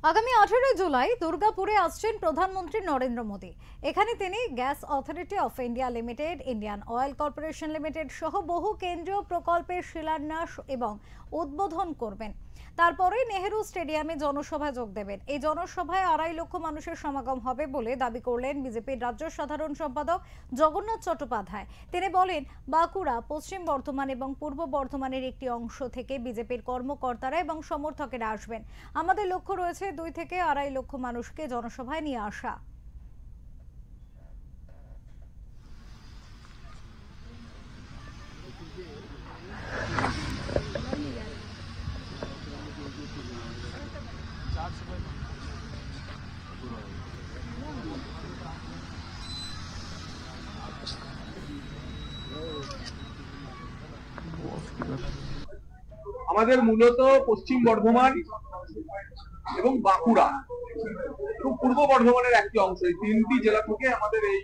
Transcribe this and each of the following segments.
আগামী 18 জুলাই দুর্গাপুরে আসছেন প্রধানমন্ত্রী নরেন্দ্র মোদী। এখানে তিনি gas authority of India limited, Indian oil corporation limited সহ বহু কেন্দ্রীয় প্রকল্পের শিলান্যাস এবং উদ্বোধন করবেন। তারপরে নেহেরু স্টেডিয়ামে জনসভায় যোগ দেবেন। এই জনসভায় 2.5 লক্ষ মানুষের সমাগম হবে বলে দাবি করলেন বিজেপির রাজ্য সাধারণ সম্পাদক জগন্নাথ চট্টোপাধ্যায়। তিনি বলেন, বাঁকুড়া, পশ্চিম বর্ধমান এবং পূর্ব বর্ধমানের একটি অংশ থেকে বিজেপির কর্মকর্তারা এবং সমর্থকেরা আসবেন। আমাদের লক্ষ্য রয়েছে 2 থেকে 2.5 লক্ষ মানুষকে জনসভায় নিয়ে আসা। আমাদের মূলত পশ্চিম বর্ধমান এবং বাঁকুড়া এবং পূর্ব বর্ধমানের একটি অংশ, এই 3টি জেলা থেকে আমাদের এই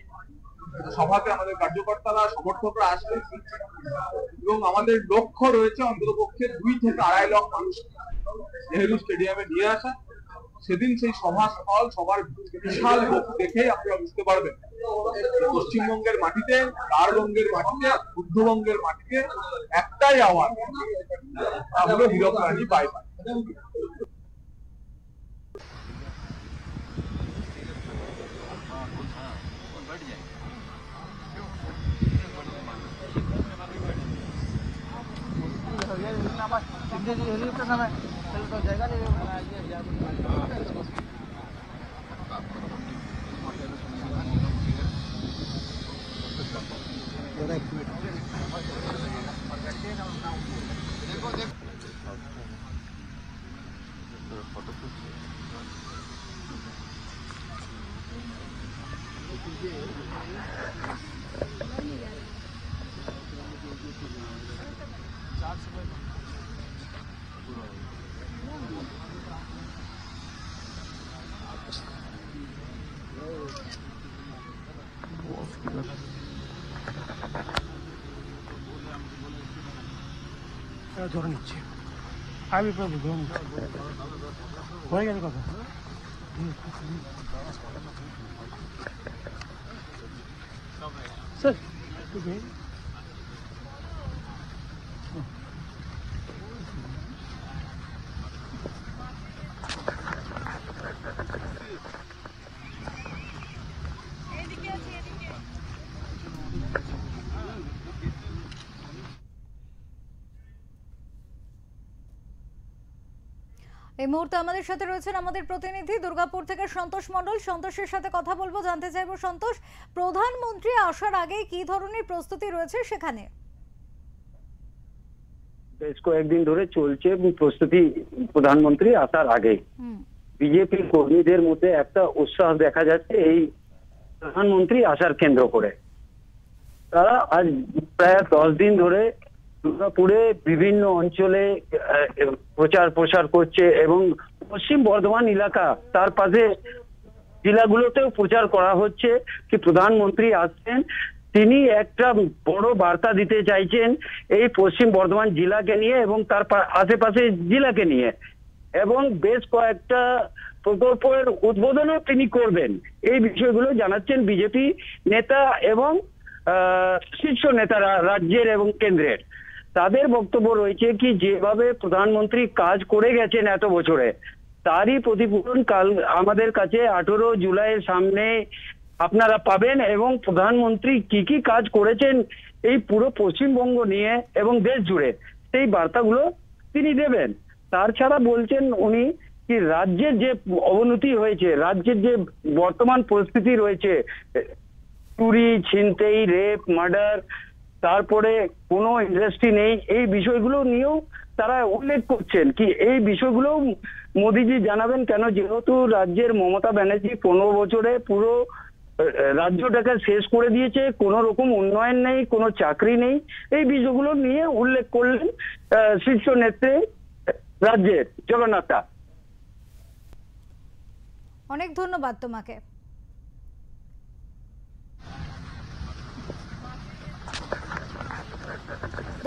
সভাতে আমাদের কার্যকর্তারা সমর্থকরা আসবে এবং আমাদের লক্ষ্য রয়েছে অন্ততপক্ষে 2 থেকে 2.5 লাখ মানুষ নেহেরু স্টেডিয়ামে নিয়ে আসা। সেদিন সেই সভাস্থল সবার বিশাল লোক দেখেই আপনারা বুঝতে পারবেন পশ্চিমবঙ্গের মাটিতে, ঝাড়বঙ্গের মাটিতে, বুদ্ধবঙ্গের মাটিতে একটাই আওয়াজ, তা হলো হীরক রানী বাইপাস। ধরে নিচ্ছে আমি হয়ে গেল কথা। স্যার এই মুহূর্তে আমাদের সাথে রয়েছেন আমাদের প্রতিনিধি দুর্গাপুর থেকে সন্তোষ মণ্ডল। সন্তোষের সাথে কথা বলবো, জানতে চাইবো সন্তোষ, প্রধানমন্ত্রী আসার আগে কি ধরনের প্রস্তুতি রয়েছে সেখানে? বেশ কয়েকদিন ধরে চলছে প্রস্তুতি। প্রধানমন্ত্রী আসার আগে বিজেপি কর্মীদের মধ্যে একটা উৎসাহ দেখা যাচ্ছে এই প্রধানমন্ত্রী আসার কেন্দ্র করে। তারা আজ প্রায় 10 দিন ধরে দুর্গাপুরে বিভিন্ন অঞ্চলে প্রচার প্রসার করছে এবং পশ্চিম বর্ধমান এলাকা তার পাশে জেলাগুলোতেও প্রচার করা হচ্ছে কি প্রধানমন্ত্রী আসছেন। তিনি একটা বড় বার্তা দিতে চাইছেন এই পশ্চিম বর্ধমান জেলাকে নিয়ে এবং তার আশেপাশে জেলাকে নিয়ে, এবং বেশ কয়েকটা প্রকল্পের উদ্বোধনও তিনি করবেন। এই বিষয়গুলো জানাচ্ছেন বিজেপি নেতা এবং শীর্ষ নেতারা রাজ্যের এবং কেন্দ্রের। তাদের বক্তব্য রয়েছে কি যেভাবে প্রধানমন্ত্রী কাজ করে গেছেন এত বছরে, তারই প্রতিফলন কাল আমাদের কাছে 18 জুলাইয়ের সামনে আপনারা পাবেন এবং প্রধানমন্ত্রী কি কি কাজ করেছেন এই পুরো পশ্চিমবঙ্গ নিয়ে এবং দেশ জুড়ে সেই বার্তাগুলো তিনি দেবেন। তাছাড়া বলছেন উনি কি রাজ্যের যে অবনতি হয়েছে, রাজ্যের যে বর্তমান পরিস্থিতি রয়েছে, চুরি, ছিনতাই, রেপ, মার্ডার, তারপরে কোনো ইন্ডাস্ট্রি নেই, এই বিষয়গুলো নিয়েও তারা উল্লেখ করছেন কি এই বিষয়গুলো মোদিজি জানাবেন। কেন যেহেতু রাজ্যের মমতা ব্যানার্জি 15 বছরে পুরো রাজ্যটাকে শেষ করে দিয়েছে, কোনো রকম উন্নয়ন নেই, কোনো চাকরি নেই, এই বিষয়গুলো নিয়ে উল্লেখ করলেন শীর্ষ নেত্রী রাজ্যের জগন্নাথ। অনেক ধন্যবাদ তোমাকে।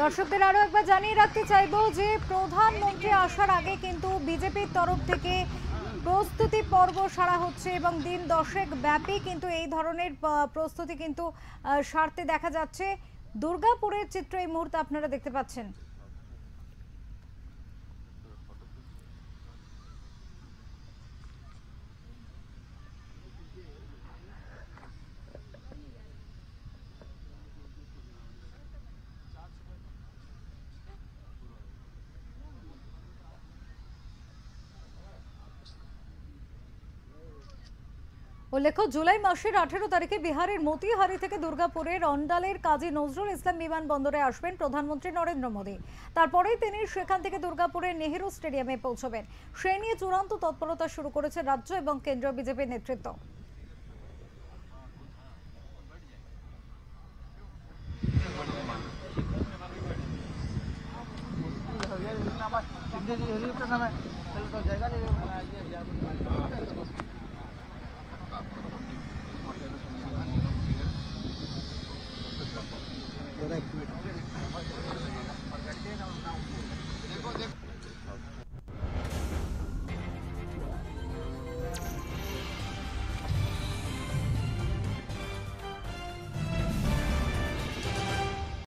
দর্শকদের আরো একবার জানিয়ে রাখতে চাইবো যে প্রধানমন্ত্রী আসার আগে কিন্তু বিজেপির তরফ থেকে প্রস্তুতি পর্ব সারা হচ্ছে এবং দিন 10 ব্যাপী কিন্তু এই ধরনের প্রস্তুতি কিন্তু সারতে দেখা যাচ্ছে। দুর্গাপুরের চিত্র এই মুহূর্তে আপনারা দেখতে পাচ্ছেন। উল্লেখ্য, জুলাই মাসের 18 তারিখে বিহারের মতিহারি থেকে দুর্গাপুরের অন্ডালের কাজী নজরুল ইসলাম বিমানবন্দরে আসবেন প্রধানমন্ত্রী নরেন্দ্র মোদী। তারপরেই তিনি সেখান থেকে দুর্গাপুরের নেহেরু স্টেডিয়ামে পৌঁছবেন। সে নিয়ে চূড়ান্ত তৎপরতা শুরু করেছে রাজ্য এবং কেন্দ্রীয় বিজেপি নেতৃত্ব।